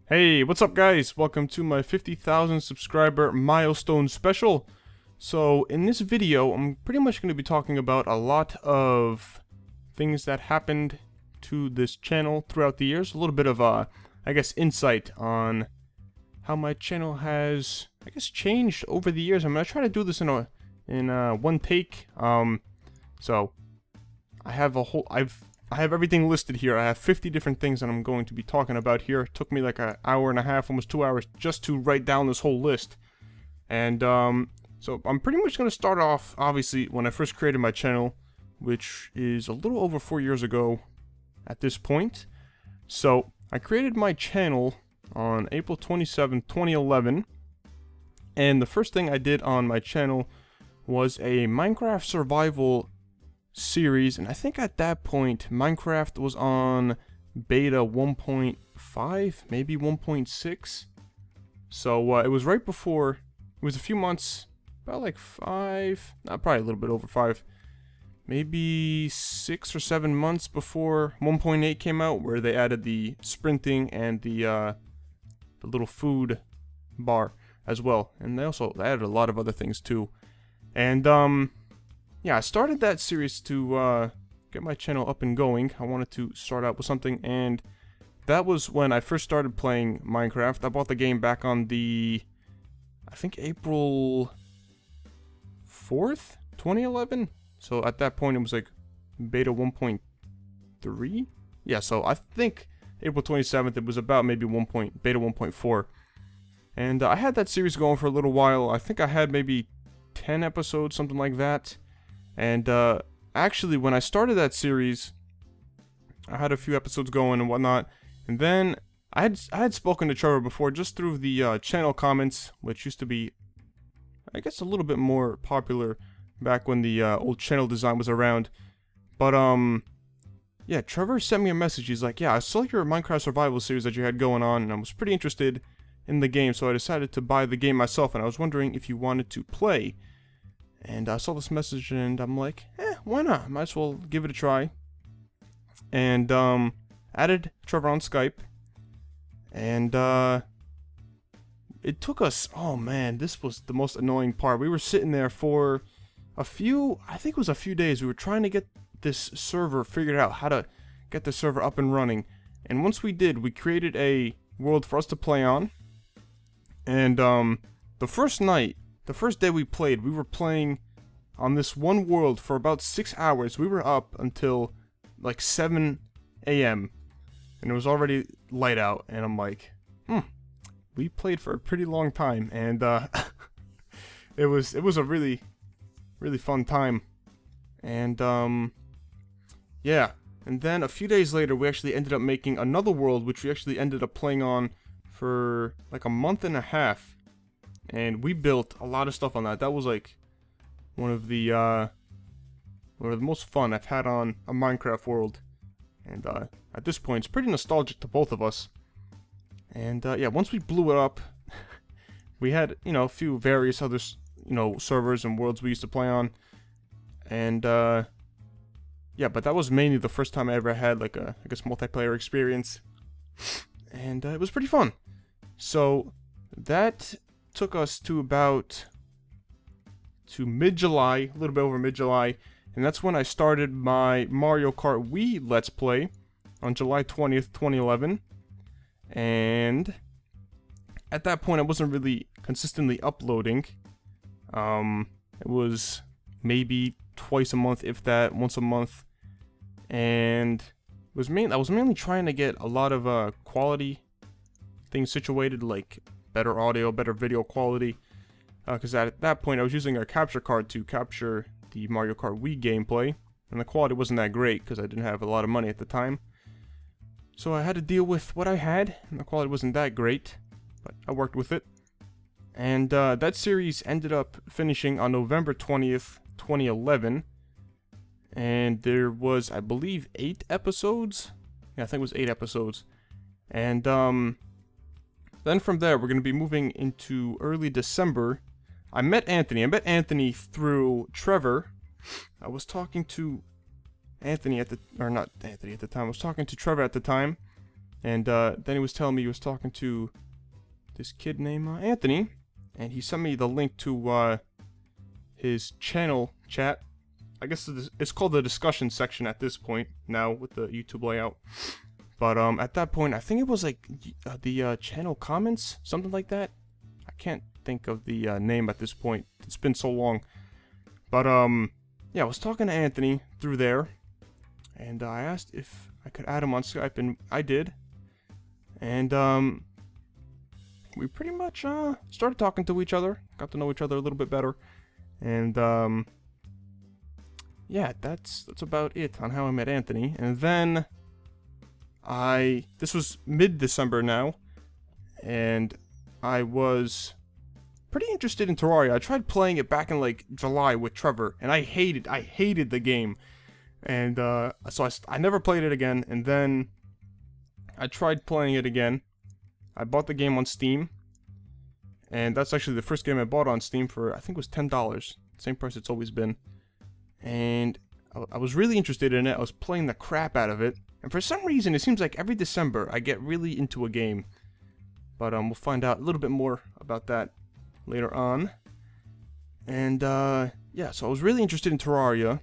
Hey, what's up guys? Welcome to my 50,000 subscriber milestone special. So in this video, I'm pretty much going to be talking about a lot of things that happened to this channel throughout the years. A little bit of, I guess, insight on how my channel has, I guess, changed over the years. I'm going to try to do this in one take. So I have I have everything listed here. I have 50 different things that I'm going to be talking about here. It took me like an hour and a half, almost 2 hours, just to write down this whole list. And so I'm pretty much going to start off, obviously, when I first created my channel, which is a little over 4 years ago at this point. So I created my channel on April 27, 2011. And the first thing I did on my channel was a Minecraft survival series, and I think at that point Minecraft was on beta 1.5, maybe 1.6. So it was right before, it was a few months, about like 5, probably a little bit over 5, maybe 6 or 7 months before 1.8 came out, where they added the sprinting and the little food bar as well, and they added a lot of other things too. And yeah, I started that series to get my channel up and going. I wanted to start out with something, and that was when I first started playing Minecraft. I bought the game back on the, I think, April 4th, 2011. So at that point, it was like beta 1.3. Yeah, so I think April 27th, it was about maybe beta 1.4. And I had that series going for a little while. I think I had maybe 10 episodes, something like that. And actually, when I started that series, I had a few episodes going and whatnot. And then I had spoken to Trevor before, just through the channel comments, which used to be, I guess, a little bit more popular back when the old channel design was around. But yeah, Trevor sent me a message. He's like, "Yeah, I saw your Minecraft survival series that you had going on, and I was pretty interested in the game, so I decided to buy the game myself. And I was wondering if you wanted to play." And I saw this message, and I'm like, why not? Might as well give it a try. And added Trevor on Skype. And it took us, oh man, this was the most annoying part. We were sitting there for I think it was a few days. We were trying to get this server figured out, how to get the server up and running. And once we did, we created a world for us to play on. And the first day we played, we were playing on this one world for about 6 hours. We were up until like 7 a.m. and it was already light out, and I'm like, we played for a pretty long time, and it was a really fun time. And yeah, and then a few days later we actually ended up making another world, which we actually ended up playing on for like a month and a half. And we built a lot of stuff on that. That was like one of the most fun I've had on a Minecraft world. And at this point, it's pretty nostalgic to both of us. And yeah, once we blew it up, we had, a few various other, servers and worlds we used to play on. And yeah, but that was mainly the first time I ever had like a, I guess, multiplayer experience. And it was pretty fun. So that took us to mid-July, a little bit over mid-July, and that's when I started my Mario Kart Wii Let's Play on July 20th, 2011. And at that point, I wasn't really consistently uploading. It was maybe twice a month, if that, once a month. And I was mainly trying to get a lot of quality things situated, like better audio, better video quality, because at that point I was using a capture card to capture the Mario Kart Wii gameplay, and the quality wasn't that great because I didn't have a lot of money at the time. So I had to deal with what I had, and the quality wasn't that great, but I worked with it. And that series ended up finishing on November 20th, 2011, and there was, I believe, 8 episodes? Yeah, I think it was 8 episodes. And then from there, we're going to be moving into early December. I met Anthony through Trevor. I was talking to Anthony at the, or not Anthony at the time, I was talking to Trevor at the time. And then he was telling me he was talking to this kid named Anthony, and he sent me the link to his channel chat. I guess it's called the discussion section at this point now with the YouTube layout. But at that point, I think it was like the channel comments, something like that. I can't think of the name at this point. It's been so long. But yeah, I was talking to Anthony through there, and I asked if I could add him on Skype, and I did. And we pretty much started talking to each other, got to know each other a little bit better, and yeah, that's about it on how I met Anthony. And then this was mid-December now, and I was pretty interested in Terraria. I tried playing it back in like July with Trevor, and I hated the game. And so I never played it again, and then I tried playing it again. I bought the game on Steam, and that's actually the first game I bought on Steam for, I think it was $10. Same price it's always been. And I was really interested in it. I was playing the crap out of it. And for some reason, it seems like every December, I get really into a game. But we'll find out a little bit more about that later on. And yeah, so I was really interested in Terraria.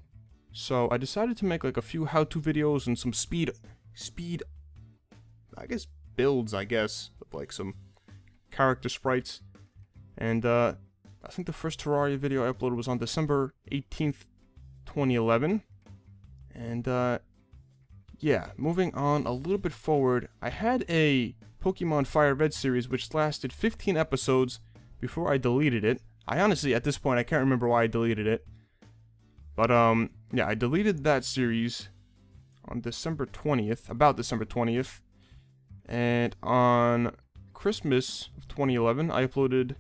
So I decided to make like a few how-to videos and some speed, I guess, builds, I guess, of like some character sprites. And I think the first Terraria video I uploaded was on December 18th, 2011. And yeah, moving on a little bit forward, I had a Pokemon Fire Red series which lasted 15 episodes before I deleted it. I honestly, at this point, I can't remember why I deleted it. But yeah, I deleted that series on December 20th, about December 20th. And on Christmas of 2011, I uploaded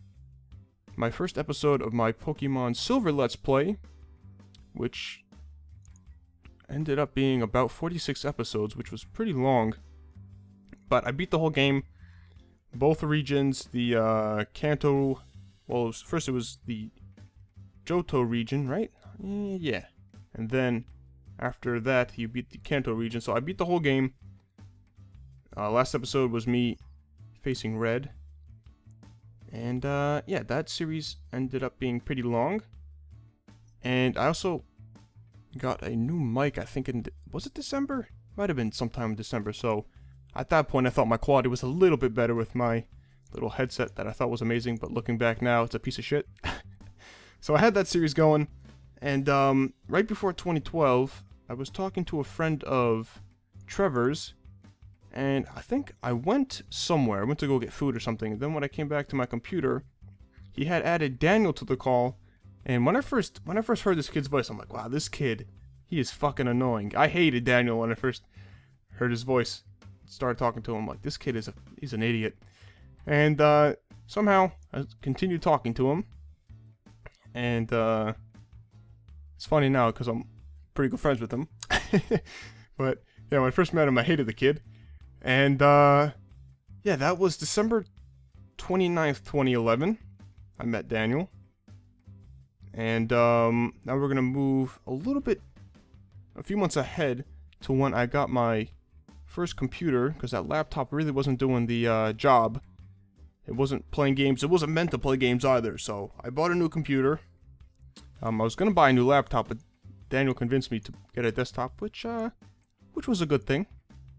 my first episode of my Pokemon Silver Let's Play, which ended up being about 46 episodes, which was pretty long. But I beat the whole game, both regions, the Kanto, well, first it was the Johto region, right? Yeah. And then after that, you beat the Kanto region, so I beat the whole game. Last episode was me facing Red. And yeah, that series ended up being pretty long. And I also got a new mic, I think was it December? Might have been sometime in December, so at that point I thought my quality was a little bit better with my little headset that I thought was amazing, but looking back now, it's a piece of shit. So I had that series going, and right before 2012, I was talking to a friend of Trevor's, and I think I went somewhere. I went to go get food or something, and then when I came back to my computer, he had added Daniel to the call. And when I first heard this kid's voice, I'm like, wow, this kid, he is fucking annoying. I hated Daniel when I first heard his voice. Started talking to him, like, this kid he's an idiot. And somehow I continued talking to him. And it's funny now because I'm pretty good friends with him. But yeah, when I first met him, I hated the kid. And yeah, that was December 29th, 2011. I met Daniel. And now we're gonna move a few months ahead to when I got my first computer, because that laptop really wasn't doing the job. It wasn't playing games. It wasn't meant to play games either. So I bought a new computer. I was gonna buy a new laptop, but Daniel convinced me to get a desktop, which was a good thing,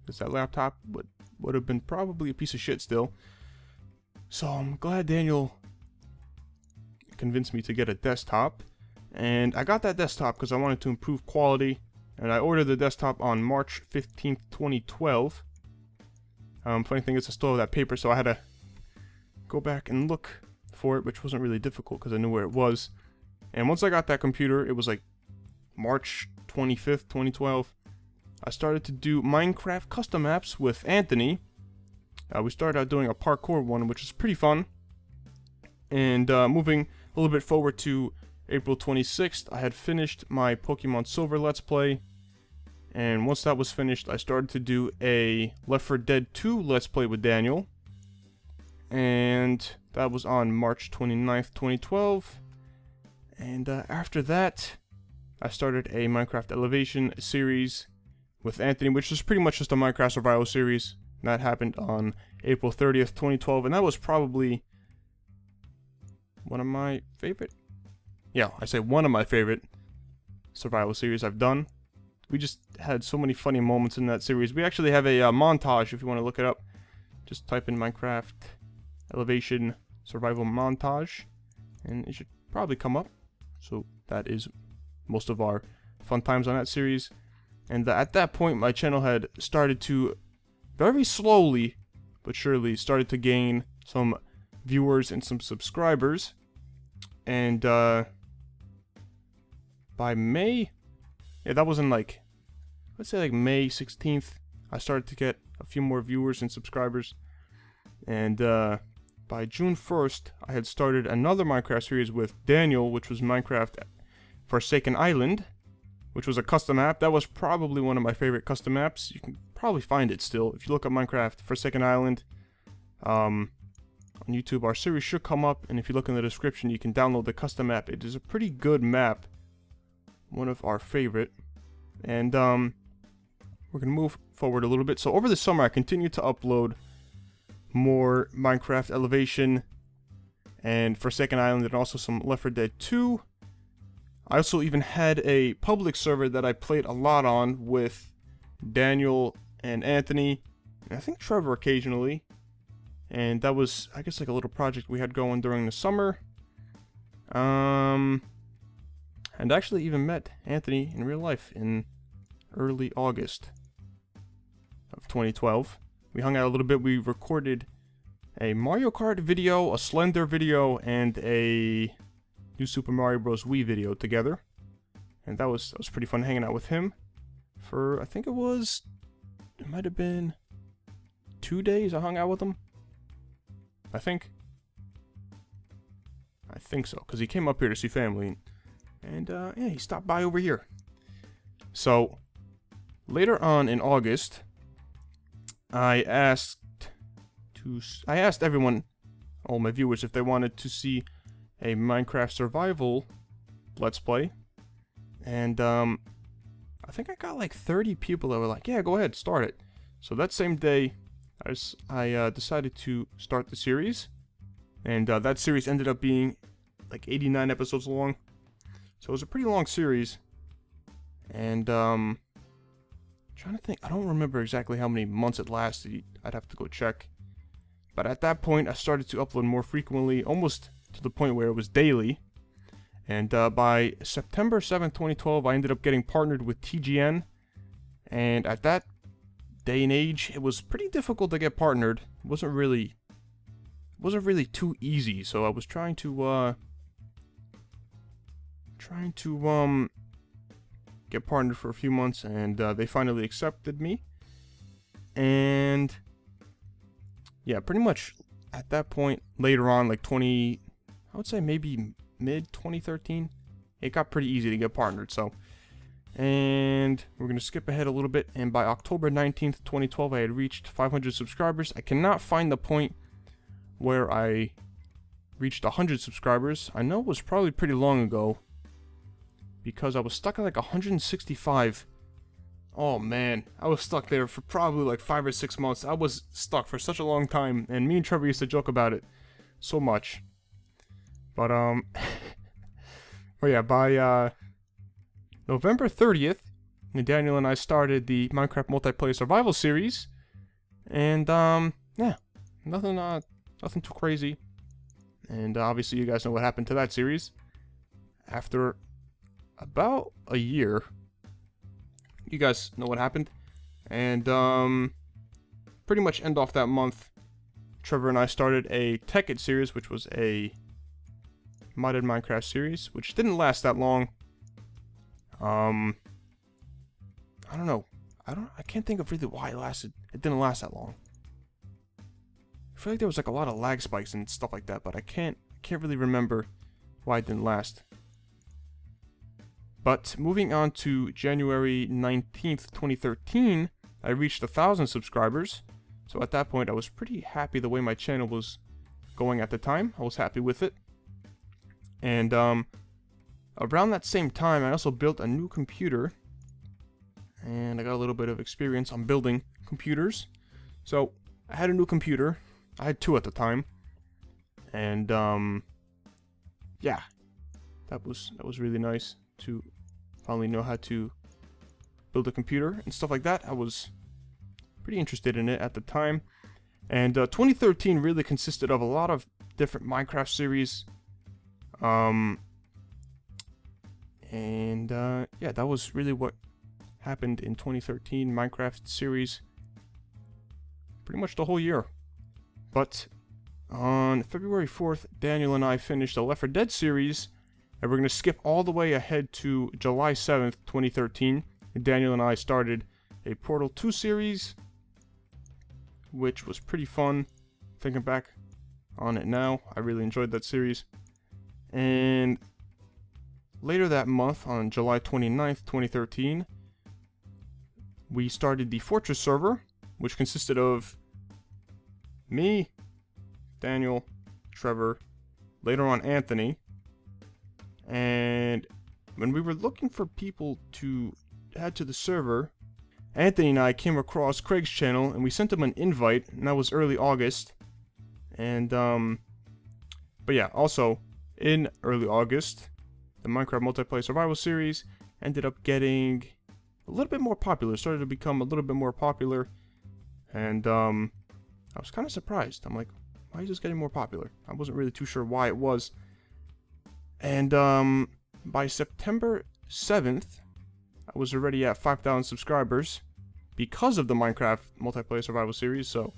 because that laptop would have been probably a piece of shit still. So I'm glad Daniel convinced me to get a desktop, and I got that desktop because I wanted to improve quality, and I ordered the desktop on March 15th, 2012. Funny thing is I still have that paper, so I had to go back and look for it, which wasn't really difficult because I knew where it was. And once I got that computer, it was like March 25th, 2012. I started to do Minecraft custom maps with Anthony. We started out doing a parkour one, which was pretty fun. And moving a little bit forward to April 26th, I had finished my Pokemon Silver Let's Play. And once that was finished, I started to do a Left 4 Dead 2 Let's Play with Daniel. And that was on March 29th, 2012. And after that, I started a Minecraft Elevation series with Anthony, which is pretty much just a Minecraft survival series. That happened on April 30th, 2012, and that was probably one of my favorite, yeah, I say one of my favorite survival series I've done. We just had so many funny moments in that series. We actually have a montage if you want to look it up. Just type in Minecraft Elevation Survival Montage, and it should probably come up. So that is most of our fun times on that series. And at that point, my channel had started to very slowly but surely started to gain some viewers and some subscribers. And by May, yeah, that was in like, let's say like May 16th, I started to get a few more viewers and subscribers. And by June 1st, I had started another Minecraft series with Daniel, which was Minecraft Forsaken Island, which was a custom map. That was probably one of my favorite custom maps. You can probably find it still. If you look up Minecraft Forsaken Island on YouTube, our series should come up, and if you look in the description, you can download the custom map. It is a pretty good map, one of our favorite. And we're gonna move forward a little bit. So over the summer, I continued to upload more Minecraft Elevation and Forsaken Island, and also some Left 4 Dead 2. I also even had a public server that I played a lot on with Daniel and Anthony, and I think Trevor occasionally. And that was, I guess, like a little project we had going during the summer. And actually even met Anthony in real life in early August of 2012. We hung out a little bit. We recorded a Mario Kart video, a Slender video, and a New Super Mario Bros. Wii video together. And that was pretty fun hanging out with him for, I think it might have been 2 days I hung out with him. I think so, because he came up here to see family, and yeah, he stopped by over here. So later on in August, I asked everyone, all my viewers, if they wanted to see a Minecraft survival Let's Play, and I think I got like 30 people that were like, yeah, go ahead, start it. So that same day, I decided to start the series, and that series ended up being like 89 episodes long. So it was a pretty long series, and trying to think, I don't remember exactly how many months it lasted. I'd have to go check. But at that point, I started to upload more frequently, almost to the point where it was daily. And by September 7th, 2012, I ended up getting partnered with TGN, and at that day and age, it was pretty difficult to get partnered. It wasn't really too easy, so I was trying to get partnered for a few months, and they finally accepted me. And yeah, pretty much at that point, later on, like I would say maybe mid 2013, it got pretty easy to get partnered. So, and we're gonna skip ahead a little bit, and by October 19th, 2012, I had reached 500 subscribers. I cannot find the point where I reached 100 subscribers. I know it was probably pretty long ago, because I was stuck at like 165. Oh man, I was stuck there for probably like 5 or 6 months. I was stuck for such a long time, and me and Trevor used to joke about it so much. But but yeah, by November 30th, Daniel and I started the Minecraft Multiplayer Survival Series, and yeah, nothing too crazy. And obviously, you guys know what happened to that series. After about a year, you guys know what happened, and pretty much end off that month, Trevor and I started a Tech It series, which was a modded Minecraft series, which didn't last that long. I don't know. I can't think of really why it didn't last that long. I feel like there was like a lot of lag spikes and stuff like that, but I can't really remember why it didn't last. But moving on to January 19th, 2013, I reached 1,000 subscribers. So at that point, I was pretty happy the way my channel was going at the time. I was happy with it. And around that same time, I also built a new computer. And I got a little bit of experience on building computers. So I had a new computer. I had two at the time, and yeah, that was really nice to finally know how to build a computer and stuff like that. I was pretty interested in it at the time, and 2013 really consisted of a lot of different Minecraft series. Yeah, that was really what happened in 2013. Minecraft series pretty much the whole year. But on February 4th, Daniel and I finished the Left 4 Dead series, and we're going to skip all the way ahead to July 7th, 2013. And Daniel and I started a Portal 2 series, which was pretty fun. Thinking back on it now, I really enjoyed that series. And later that month, on July 29th, 2013, we started the Fortress server, which consisted of me, Daniel, Trevor, later on Anthony. And when we were looking for people to add to the server, Anthony and I came across Craig's channel, and we sent him an invite, and that was early August. And but yeah, also in early August, the Minecraft Multiplayer Survival series ended up getting a little bit more popular, started to become a little bit more popular, and I was kind of surprised. I'm like, why is this getting more popular? I wasn't really too sure why it was. And by September 7th, I was already at 5,000 subscribers because of the Minecraft Multiplayer Survival series. So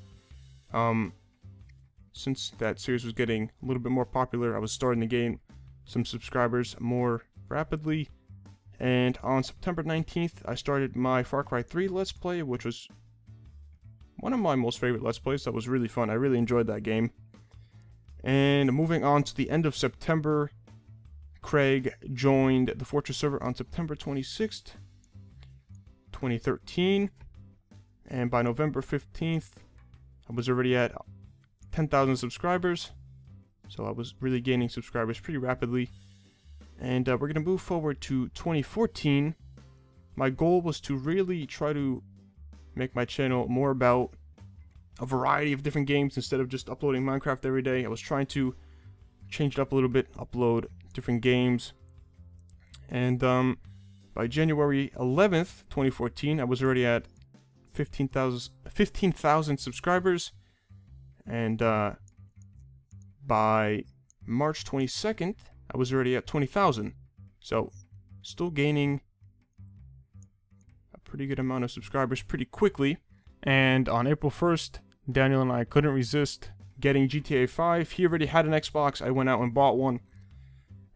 since that series was getting a little bit more popular, I was starting to gain some subscribers more rapidly. And on September 19th, I started my Far Cry 3 Let's Play, which was one of my most favorite Let's Plays. That was really fun. I really enjoyed that game. And moving on to the end of September, Craig joined the Fortress server on September 26th, 2013. And by November 15th, I was already at 10,000 subscribers. So I was really gaining subscribers pretty rapidly. And we're going to move forward to 2014. My goal was to really try to make my channel more about a variety of different games instead of just uploading Minecraft every day. I was trying to change it up a little bit, upload different games. And by January 11th, 2014, I was already at 15,000 subscribers. And by March 22nd, I was already at 20,000. So, still gaining a pretty good amount of subscribers pretty quickly. And on April 1st, Daniel and I couldn't resist getting GTA 5. He already had an Xbox. I went out and bought one.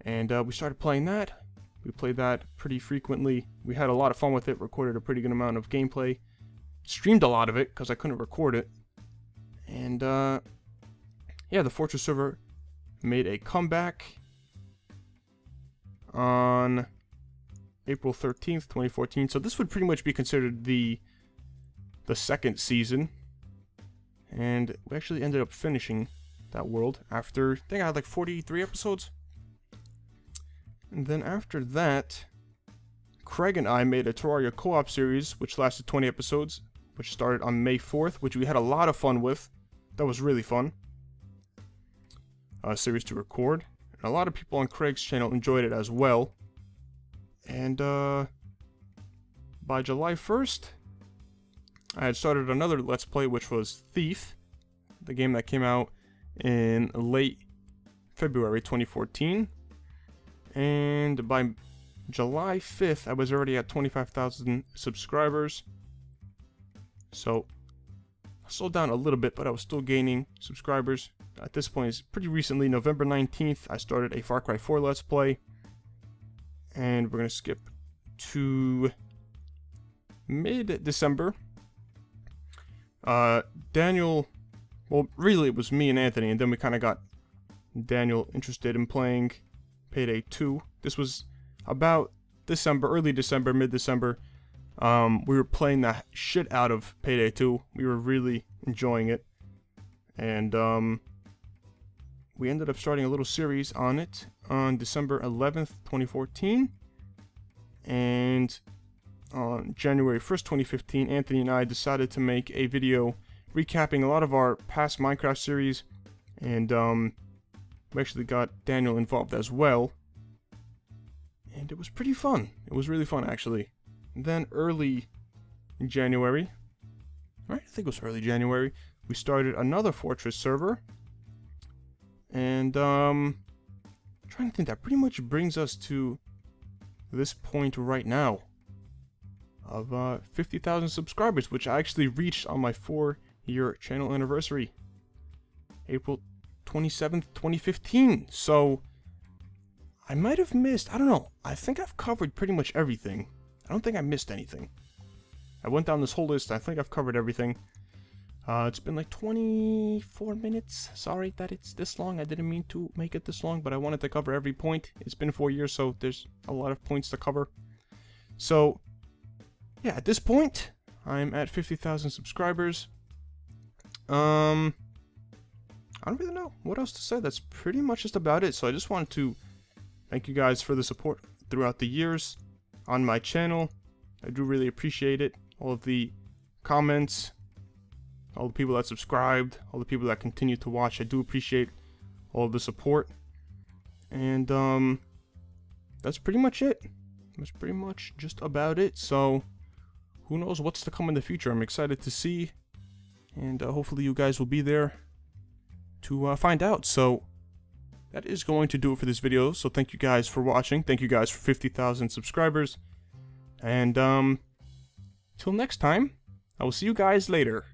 And we started playing that. We played that pretty frequently. We had a lot of fun with it. Recorded a pretty good amount of gameplay. Streamed a lot of it because I couldn't record it. And yeah, the Fortress server made a comeback on April 13th, 2014. So this would pretty much be considered the second season. And we actually ended up finishing that world after, I think I had like 43 episodes. And then after that, Craig and I made a Terraria co-op series, which lasted 20 episodes, which started on May 4th, which we had a lot of fun with. That was really fun. A series to record. And a lot of people on Craig's channel enjoyed it as well. And by July 1st, I had started another Let's Play, which was Thief, the game that came out in late February 2014. And by July 5th, I was already at 25,000 subscribers. So, I slowed down a little bit, but I was still gaining subscribers. At this point, it's pretty recently, November 19th, I started a Far Cry 4 Let's Play. And we're going to skip to mid-December. Daniel, well, really it was me and Anthony, and then we kind of got Daniel interested in playing Payday 2. This was about December, early December, mid-December. We were playing the shit out of Payday 2. We were really enjoying it. And we ended up starting a little series on it on December 11th, 2014. And on January 1st, 2015, Anthony and I decided to make a video recapping a lot of our past Minecraft series, and we actually got Daniel involved as well, and it was pretty fun. It was really fun, actually. And then early in January, right? I think it was early January, we started another Fortress server, and I'm trying to think, that pretty much brings us to this point right now of 50,000 subscribers, which I actually reached on my 4-year channel anniversary, April 27th, 2015. So I might have missed, I don't know, I think I've covered pretty much everything. I don't think I missed anything. I went down this whole list, I think I've covered everything. It's been like 24 minutes. Sorry that it's this long. I didn't mean to make it this long, but I wanted to cover every point. It's been 4 years, so there's a lot of points to cover. So, yeah, at this point, I'm at 50,000 subscribers. I don't really know what else to say. That's pretty much just about it. So I just wanted to thank you guys for the support throughout the years on my channel. I do really appreciate it. All of the comments, all the people that subscribed, all the people that continue to watch. I do appreciate all of the support. And that's pretty much it. That's pretty much just about it. So who knows what's to come in the future. I'm excited to see, and hopefully you guys will be there to find out. So that is going to do it for this video. So thank you guys for watching. Thank you guys for 50,000 subscribers. And till next time, I will see you guys later.